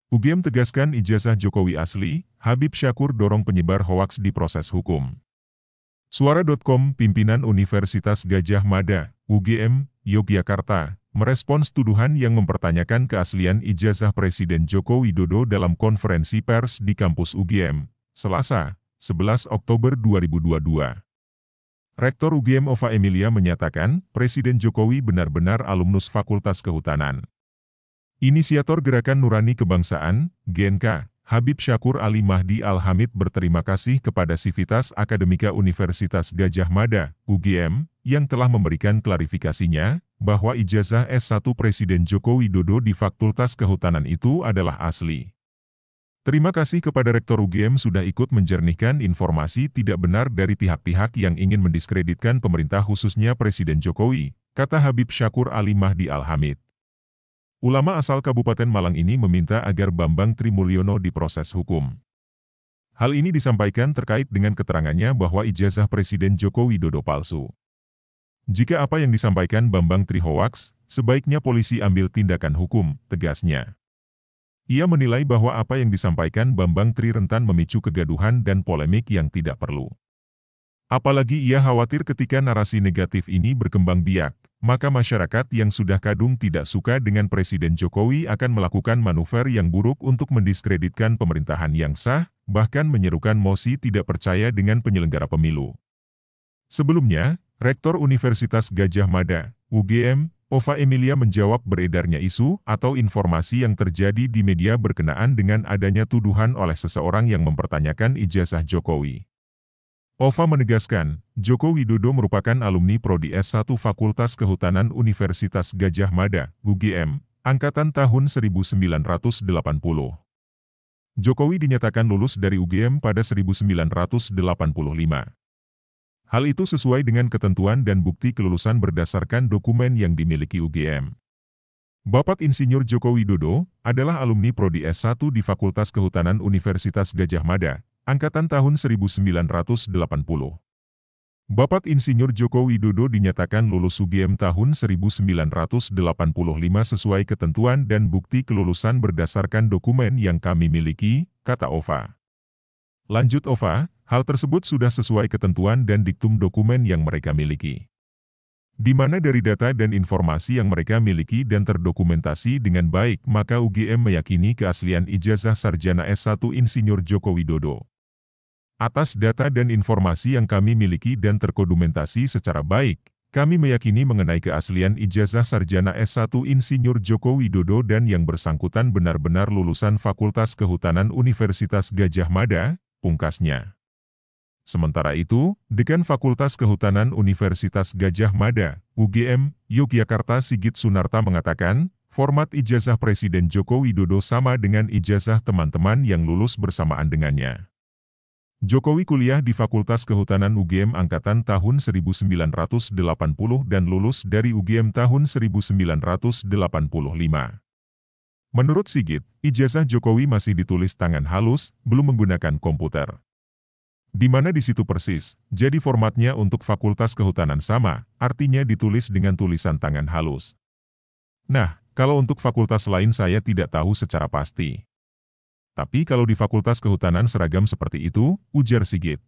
UGM tegaskan ijazah Jokowi asli, Habib Syakkur dorong penyebar hoaks di proses hukum. Suara.com, pimpinan Universitas Gadjah Mada, UGM, Yogyakarta, merespons tuduhan yang mempertanyakan keaslian ijazah Presiden Joko Widodo dalam konferensi pers di kampus UGM, Selasa, 11 Oktober 2022. Rektor UGM Ova Emilia menyatakan, Presiden Jokowi benar-benar alumnus Fakultas Kehutanan. Inisiator Gerakan Nurani Kebangsaan, GNK, Habib Syakkur Ali Mahdi Al-Hamid berterima kasih kepada Sivitas Akademika Universitas Gadjah Mada, UGM, yang telah memberikan klarifikasinya, bahwa ijazah S1 Presiden Joko Widodo di Fakultas Kehutanan itu adalah asli. Terima kasih kepada Rektor UGM sudah ikut menjernihkan informasi tidak benar dari pihak-pihak yang ingin mendiskreditkan pemerintah khususnya Presiden Jokowi, kata Habib Syakkur Ali Mahdi Al-Hamid. Ulama asal Kabupaten Malang ini meminta agar Bambang Trimulyono diproses hukum. Hal ini disampaikan terkait dengan keterangannya bahwa ijazah Presiden Joko Widodo palsu. Jika apa yang disampaikan Bambang Tri hoaks, sebaiknya polisi ambil tindakan hukum, tegasnya. Ia menilai bahwa apa yang disampaikan Bambang Tri rentan memicu kegaduhan dan polemik yang tidak perlu. Apalagi ia khawatir ketika narasi negatif ini berkembang biak, maka masyarakat yang sudah kadung tidak suka dengan Presiden Jokowi akan melakukan manuver yang buruk untuk mendiskreditkan pemerintahan yang sah, bahkan menyerukan mosi tidak percaya dengan penyelenggara pemilu. Sebelumnya, Rektor Universitas Gadjah Mada, UGM, Ova Emilia menjawab beredarnya isu atau informasi yang terjadi di media berkenaan dengan adanya tuduhan oleh seseorang yang mempertanyakan ijazah Jokowi. Ova menegaskan, Joko Widodo merupakan alumni Prodi S1 Fakultas Kehutanan Universitas Gadjah Mada, UGM, angkatan tahun 1980. Jokowi dinyatakan lulus dari UGM pada 1985. Hal itu sesuai dengan ketentuan dan bukti kelulusan berdasarkan dokumen yang dimiliki UGM. Bapak Insinyur Joko Widodo adalah alumni Prodi S1 di Fakultas Kehutanan Universitas Gadjah Mada, angkatan tahun 1980. Bapak Insinyur Joko Widodo dinyatakan lulus UGM tahun 1985 sesuai ketentuan dan bukti kelulusan berdasarkan dokumen yang kami miliki, kata Ova. Lanjut Ova, hal tersebut sudah sesuai ketentuan dan diktum dokumen yang mereka miliki. Di mana dari data dan informasi yang mereka miliki dan terdokumentasi dengan baik, maka UGM meyakini keaslian ijazah sarjana S1 Insinyur Joko Widodo. Atas data dan informasi yang kami miliki dan terdokumentasi secara baik, kami meyakini mengenai keaslian ijazah sarjana S1 Insinyur Joko Widodo dan yang bersangkutan benar-benar lulusan Fakultas Kehutanan Universitas Gadjah Mada, pungkasnya. Sementara itu, Dekan Fakultas Kehutanan Universitas Gadjah Mada, UGM, Yogyakarta Sigit Sunarta mengatakan, format ijazah Presiden Joko Widodo sama dengan ijazah teman-teman yang lulus bersamaan dengannya. Jokowi kuliah di Fakultas Kehutanan UGM angkatan tahun 1980 dan lulus dari UGM tahun 1985. Menurut Sigit, ijazah Jokowi masih ditulis tangan halus, belum menggunakan komputer. Di mana di situ persis, jadi formatnya untuk Fakultas Kehutanan sama, artinya ditulis dengan tulisan tangan halus. Nah, kalau untuk fakultas lain saya tidak tahu secara pasti. Tapi kalau di Fakultas Kehutanan seragam seperti itu, ujar Sigit.